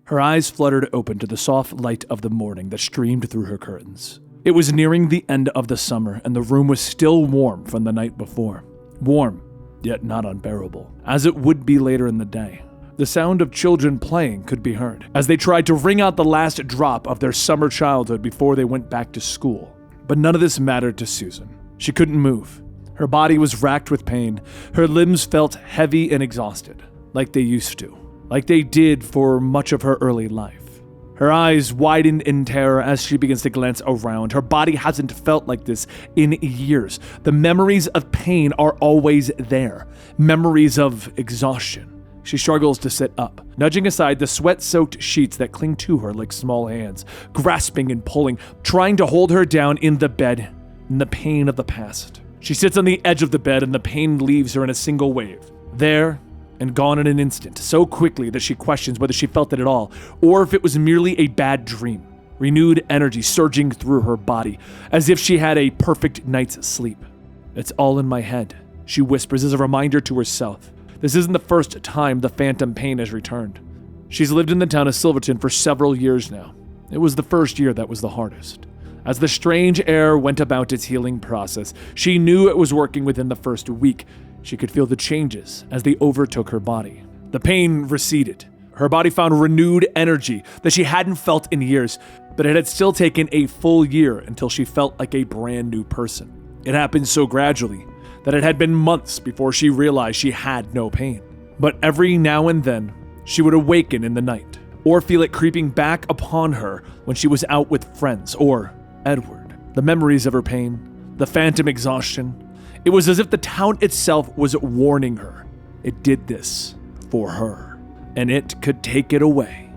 Her eyes fluttered open to the soft light of the morning that streamed through her curtains. It was nearing the end of the summer, and the room was still warm from the night before. Warm, yet not unbearable, as it would be later in the day. The sound of children playing could be heard, as they tried to wring out the last drop of their summer childhood before they went back to school. But none of this mattered to Susan. She couldn't move. Her body was racked with pain. Her limbs felt heavy and exhausted, like they used to, like they did for much of her early life. Her eyes widened in terror as she begins to glance around. Her body hasn't felt like this in years. The memories of pain are always there. Memories of exhaustion. She struggles to sit up, nudging aside the sweat-soaked sheets that cling to her like small hands, grasping and pulling, trying to hold her down in the bed, in the pain of the past. She sits on the edge of the bed and the pain leaves her in a single wave. There and gone in an instant, so quickly that she questions whether she felt it at all, or if it was merely a bad dream. Renewed energy surging through her body, as if she had a perfect night's sleep. "It's all in my head," she whispers as a reminder to herself. This isn't the first time the phantom pain has returned. She's lived in the town of Silverton for several years now. It was the first year that was the hardest. As the strange air went about its healing process, she knew it was working within the first week. She could feel the changes as they overtook her body. The pain receded. Her body found renewed energy that she hadn't felt in years, but it had still taken a full year until she felt like a brand new person. It happened so gradually that it had been months before she realized she had no pain. But every now and then, she would awaken in the night, or feel it creeping back upon her when she was out with friends, or Edward. The memories of her pain, the phantom exhaustion, it was as if the town itself was warning her. It did this for her, and it could take it away,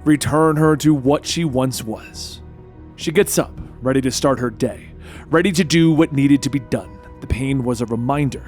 return her to what she once was. She gets up, ready to start her day, ready to do what needed to be done. The pain was a reminder.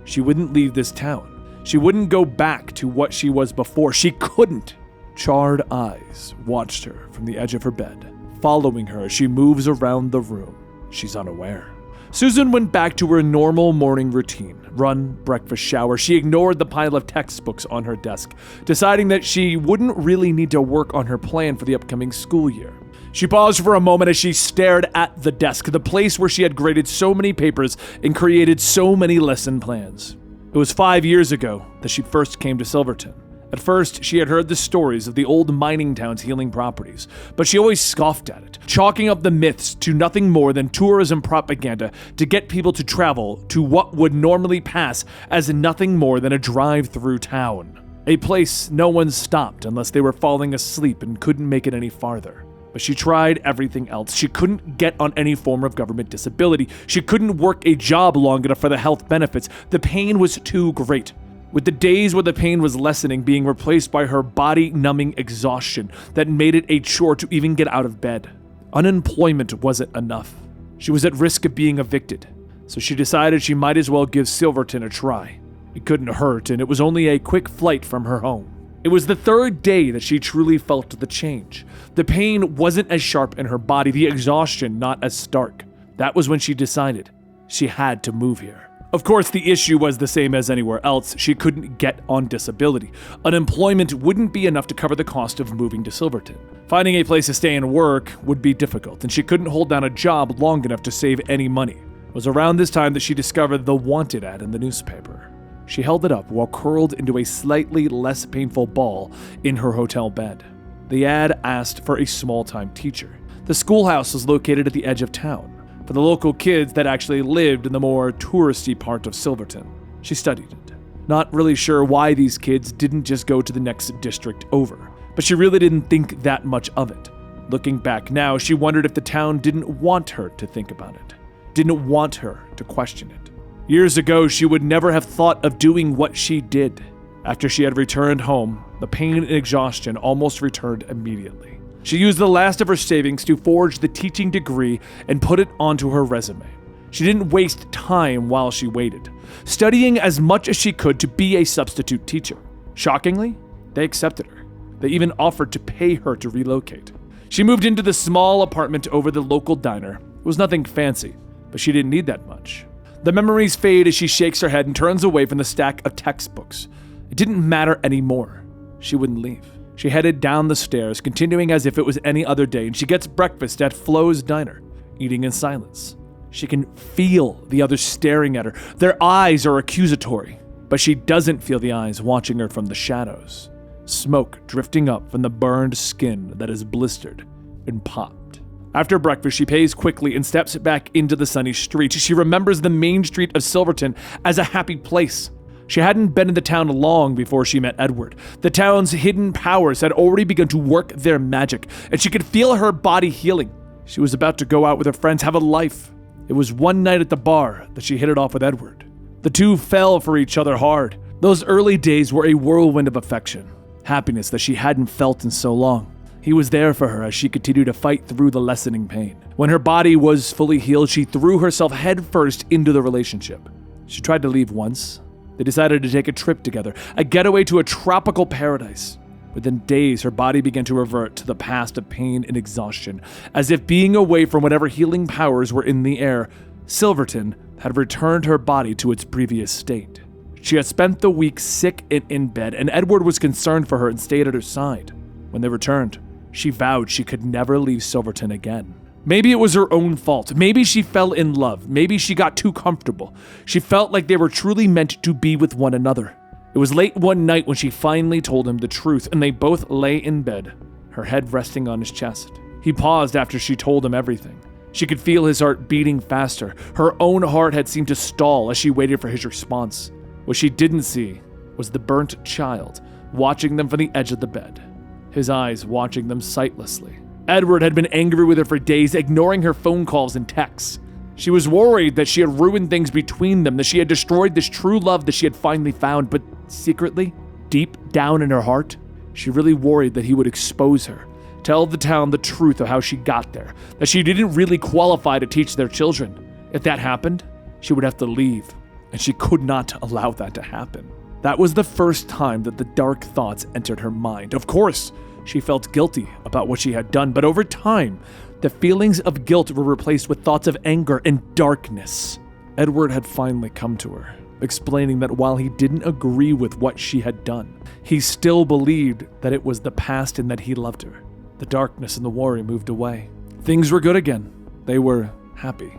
She wouldn't leave this town. She wouldn't go back to what she was before. She couldn't. Charred eyes watched her from the edge of her bed, following her as she moves around the room. She's unaware. Susan went back to her normal morning routine. Run, breakfast, shower. She ignored the pile of textbooks on her desk, deciding that she wouldn't really need to work on her plan for the upcoming school year. She paused for a moment as she stared at the desk, the place where she had graded so many papers and created so many lesson plans. It was 5 years ago that she first came to Silverton. At first, she had heard the stories of the old mining town's healing properties, but she always scoffed at it, chalking up the myths to nothing more than tourism propaganda to get people to travel to what would normally pass as nothing more than a drive-through town. A place no one stopped unless they were falling asleep and couldn't make it any farther. But she tried everything else. She couldn't get on any form of government disability. She couldn't work a job long enough for the health benefits. The pain was too great. With the days where the pain was lessening being replaced by her body-numbing exhaustion that made it a chore to even get out of bed. Unemployment wasn't enough. She was at risk of being evicted, so she decided she might as well give Silverton a try. It couldn't hurt, and it was only a quick flight from her home. It was the third day that she truly felt the change. The pain wasn't as sharp in her body, the exhaustion not as stark. That was when she decided she had to move here. Of course, the issue was the same as anywhere else. She couldn't get on disability. Unemployment wouldn't be enough to cover the cost of moving to Silverton. Finding a place to stay and work would be difficult, and she couldn't hold down a job long enough to save any money. It was around this time that she discovered the wanted ad in the newspaper. She held it up while curled into a slightly less painful ball in her hotel bed. The ad asked for a small-time teacher. The schoolhouse was located at the edge of town, for the local kids that actually lived in the more touristy part of Silverton. She studied it, not really sure why these kids didn't just go to the next district over, but she really didn't think that much of it. Looking back now, she wondered if the town didn't want her to think about it, didn't want her to question it. Years ago, she would never have thought of doing what she did. After she had returned home, the pain and exhaustion almost returned immediately. She used the last of her savings to forge the teaching degree and put it onto her resume. She didn't waste time while she waited, studying as much as she could to be a substitute teacher. Shockingly, they accepted her. They even offered to pay her to relocate. She moved into the small apartment over the local diner. It was nothing fancy, but she didn't need that much. The memories fade as she shakes her head and turns away from the stack of textbooks. It didn't matter anymore. She wouldn't leave. She headed down the stairs, continuing as if it was any other day, and she gets breakfast at Flo's diner, eating in silence. She can feel the others staring at her. Their eyes are accusatory, but she doesn't feel the eyes watching her from the shadows. Smoke drifting up from the burned skin that is blistered and popped. After breakfast, she pays quickly and steps back into the sunny street. She remembers the main street of Silverton as a happy place. She hadn't been in the town long before she met Edward. The town's hidden powers had already begun to work their magic, and she could feel her body healing. She was about to go out with her friends, have a life. It was one night at the bar that she hit it off with Edward. The two fell for each other hard. Those early days were a whirlwind of affection, happiness that she hadn't felt in so long. He was there for her as she continued to fight through the lessening pain. When her body was fully healed, she threw herself headfirst into the relationship. She tried to leave once. They decided to take a trip together, a getaway to a tropical paradise. Within days, her body began to revert to the past of pain and exhaustion. As if being away from whatever healing powers were in the air, Silverton had returned her body to its previous state. She had spent the week sick and in bed, and Edward was concerned for her and stayed at her side. When they returned, she vowed she could never leave Silverton again. Maybe it was her own fault. Maybe she fell in love. Maybe she got too comfortable. She felt like they were truly meant to be with one another. It was late one night when she finally told him the truth, and they both lay in bed, her head resting on his chest. He paused after she told him everything. She could feel his heart beating faster. Her own heart had seemed to stall as she waited for his response. What she didn't see was the burnt child watching them from the edge of the bed, his eyes watching them sightlessly. Edward had been angry with her for days, ignoring her phone calls and texts. She was worried that she had ruined things between them, that she had destroyed this true love that she had finally found, but secretly, deep down in her heart, she really worried that he would expose her, tell the town the truth of how she got there, that she didn't really qualify to teach their children. If that happened, she would have to leave, and she could not allow that to happen. That was the first time that the dark thoughts entered her mind. Of course, she felt guilty about what she had done, but over time, the feelings of guilt were replaced with thoughts of anger and darkness. Edward had finally come to her, explaining that while he didn't agree with what she had done, he still believed that it was the past and that he loved her. The darkness and the worry moved away. Things were good again. They were happy.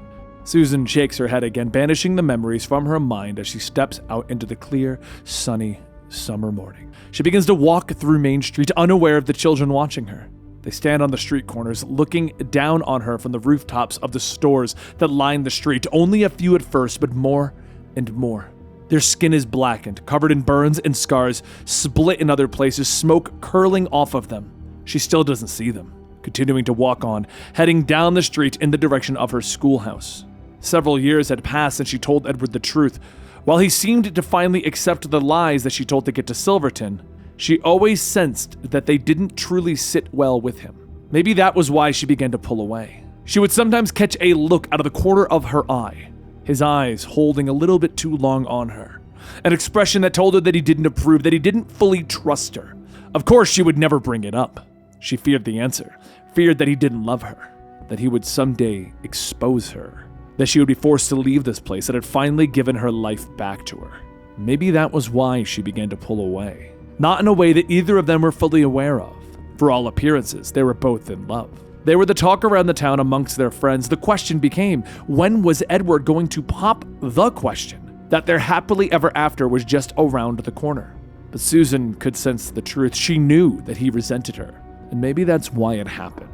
Susan shakes her head again, banishing the memories from her mind as she steps out into the clear, sunny summer morning. She begins to walk through Main Street, unaware of the children watching her. They stand on the street corners, looking down on her from the rooftops of the stores that line the street, only a few at first, but more and more. Their skin is blackened, covered in burns and scars, split in other places, smoke curling off of them. She still doesn't see them, continuing to walk on, heading down the street in the direction of her schoolhouse. Several years had passed since she told Edward the truth. While he seemed to finally accept the lies that she told to get to Silverton, she always sensed that they didn't truly sit well with him. Maybe that was why she began to pull away. She would sometimes catch a look out of the corner of her eye, his eyes holding a little bit too long on her, an expression that told her that he didn't approve, that he didn't fully trust her. Of course, she would never bring it up. She feared the answer, feared that he didn't love her, that he would someday expose her, that she would be forced to leave this place that had finally given her life back to her. Maybe that was why she began to pull away. Not in a way that either of them were fully aware of. For all appearances, they were both in love. They were the talk around the town amongst their friends. The question became, when was Edward going to pop the question that their happily ever after was just around the corner? But Susan could sense the truth. She knew that he resented her, and maybe that's why it happened.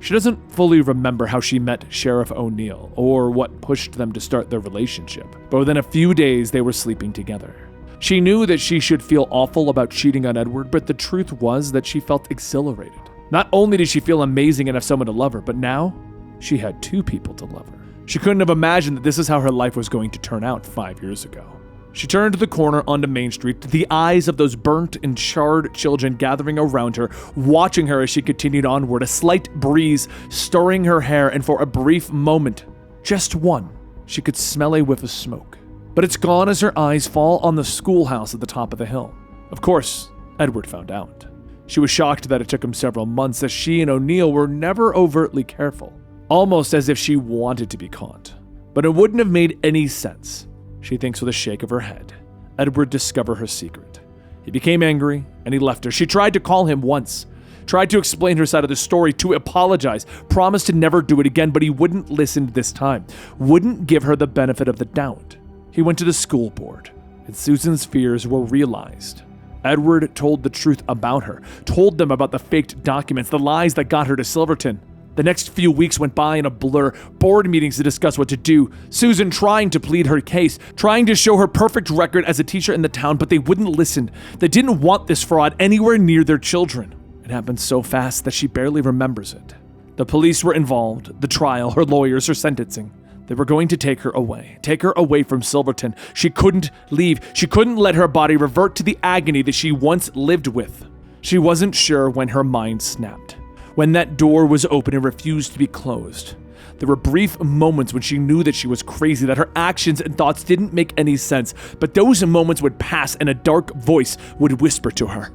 She doesn't fully remember how she met Sheriff O'Neill or what pushed them to start their relationship, but within a few days they were sleeping together. She knew that she should feel awful about cheating on Edward, but the truth was that she felt exhilarated. Not only did she feel amazing and have someone to love her, but now she had two people to love her. She couldn't have imagined that this is how her life was going to turn out 5 years ago. She turned the corner onto Main Street, the eyes of those burnt and charred children gathering around her, watching her as she continued onward, a slight breeze stirring her hair, and for a brief moment, just one, she could smell a whiff of smoke. But it's gone as her eyes fall on the schoolhouse at the top of the hill. Of course, Edward found out. She was shocked that it took him several months, as she and O'Neill were never overtly careful, almost as if she wanted to be caught. But it wouldn't have made any sense. She thinks with a shake of her head. Edward discovered her secret. He became angry, and he left her. She tried to call him once, tried to explain her side of the story, to apologize, promised to never do it again, but he wouldn't listen this time, wouldn't give her the benefit of the doubt. He went to the school board, and Susan's fears were realized. Edward told the truth about her, told them about the faked documents, the lies that got her to Silverton. The next few weeks went by in a blur, board meetings to discuss what to do, Susan trying to plead her case, trying to show her perfect record as a teacher in the town, but they wouldn't listen. They didn't want this fraud anywhere near their children. It happened so fast that she barely remembers it. The police were involved, the trial, her lawyers, her sentencing. They were going to take her away from Silverton. She couldn't leave. She couldn't let her body revert to the agony that she once lived with. She wasn't sure when her mind snapped, when that door was open and refused to be closed. There were brief moments when she knew that she was crazy, that her actions and thoughts didn't make any sense, but those moments would pass and a dark voice would whisper to her,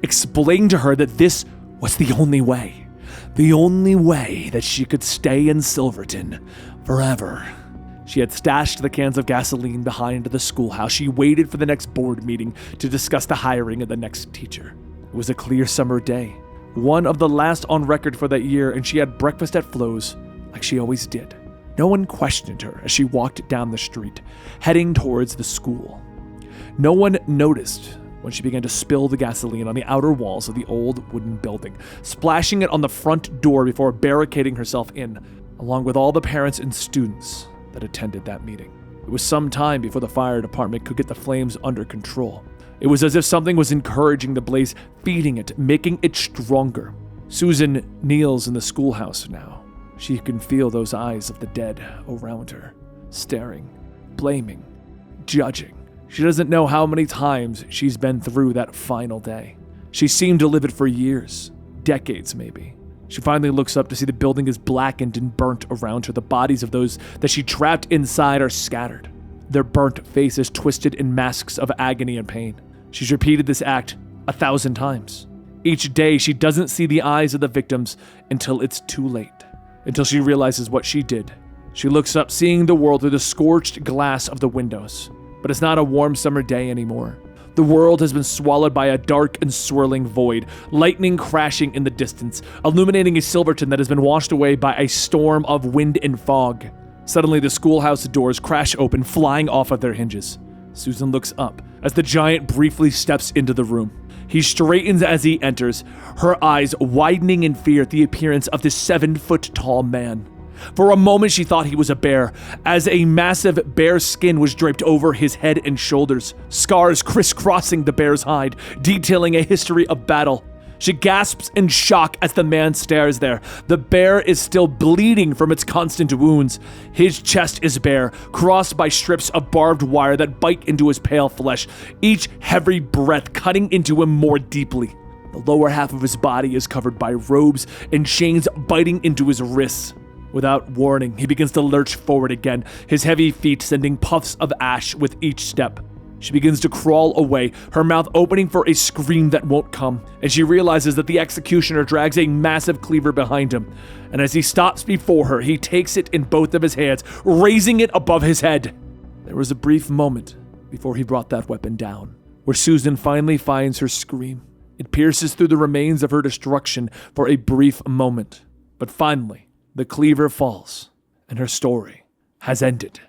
explain to her that this was the only way that she could stay in Silverton forever. She had stashed the cans of gasoline behind the schoolhouse. She waited for the next board meeting to discuss the hiring of the next teacher. It was a clear summer day, one of the last on record for that year, and she had breakfast at Flo's like she always did. No one questioned her as she walked down the street, heading towards the school. No one noticed when she began to spill the gasoline on the outer walls of the old wooden building, splashing it on the front door before barricading herself in, along with all the parents and students that attended that meeting. It was some time before the fire department could get the flames under control. It was as if something was encouraging the blaze, feeding it, making it stronger. Susan kneels in the schoolhouse now. She can feel those eyes of the dead around her, staring, blaming, judging. She doesn't know how many times she's been through that final day. She seemed to live it for years, decades maybe. She finally looks up to see the building is blackened and burnt around her. The bodies of those that she trapped inside are scattered, their burnt faces twisted in masks of agony and pain. She's repeated this act 1,000 times. Each day, she doesn't see the eyes of the victims until it's too late, until she realizes what she did. She looks up, seeing the world through the scorched glass of the windows. But it's not a warm summer day anymore. The world has been swallowed by a dark and swirling void, lightning crashing in the distance, illuminating a Silverton that has been washed away by a storm of wind and fog. Suddenly, the schoolhouse doors crash open, flying off of their hinges. Susan looks up as the giant briefly steps into the room. He straightens as he enters, her eyes widening in fear at the appearance of this 7-foot-tall man. For a moment, she thought he was a bear, as a massive bear skin was draped over his head and shoulders, scars crisscrossing the bear's hide, detailing a history of battle. She gasps in shock as the man stares there. The bear is still bleeding from its constant wounds. His chest is bare, crossed by strips of barbed wire that bite into his pale flesh, each heavy breath cutting into him more deeply. The lower half of his body is covered by robes and chains biting into his wrists. Without warning, he begins to lurch forward again, his heavy feet sending puffs of ash with each step. She begins to crawl away, her mouth opening for a scream that won't come, and she realizes that the executioner drags a massive cleaver behind him. And as he stops before her, he takes it in both of his hands, raising it above his head. There was a brief moment before he brought that weapon down, where Susan finally finds her scream. It pierces through the remains of her destruction for a brief moment, but finally, the cleaver falls, and her story has ended.